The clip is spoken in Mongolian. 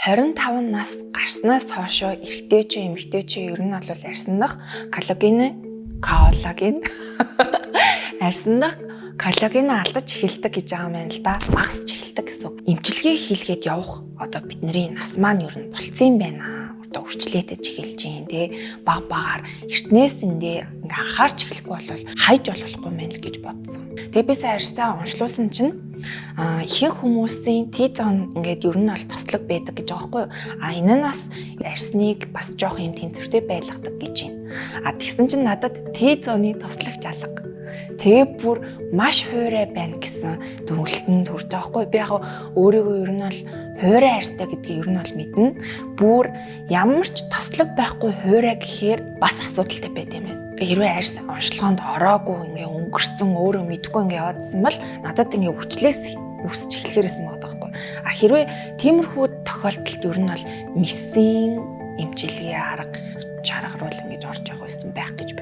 25 нас гарснаас хойш эрэгтэй ч эмэгтэй ч ер нь бол арьсандах коллаген коллаген алдаж эхэлдэг гэж байгаа юм байна л да. Багасч эхэлдэг гэсэн үг. Эмчилгээ хийлгээд явах одоо бидний нас маань ер нь болцсон юм байна. Одоо үрчлээдэж эхэлж юм те. Баг багаар эртнээсэндээ ингээ анхаарч эхлэхгүй бол хайж болохгүй мэн л гэж бодсон. Тэгээ би сая арьсаа уншлуулсан чинь ихэнх хүмүүсийн Т-зон ингээд ер нь бол тослог байдаг гэж байгаа байхгүй юу? Энэ нас арьсныг бас жоох юм тэнцвэртэй байлгадаг гэж байна. Тэгсэн чинь надад Т-зоны тослогч алга. Тэгээ бүр маш хуурай байна гэсэн дүгнэлтэнд хүрч байгаа байхгүй. Би яг өөрийгөө ер нь бол хуурай арьстай гэдгийг ер нь бол мэднэ. Бүр ямар ч тослог байхгүй хуурай гэхээр бас асуудалтай байд юм байна. Хэрвээ арьс онцлогоонд ороогүй ингээ өнгөрцөн өөрөө мэдгүй ингээ яваадсан бол надад ингээ хүчлээс үсч эхлэхээрсэн байгаа байхгүй. Хэрвээ тиймэрхүү тохиолдолд ер нь бол мессийн эмчилгээ арга чаргаар бол ингэж орж явах байсан байх гэж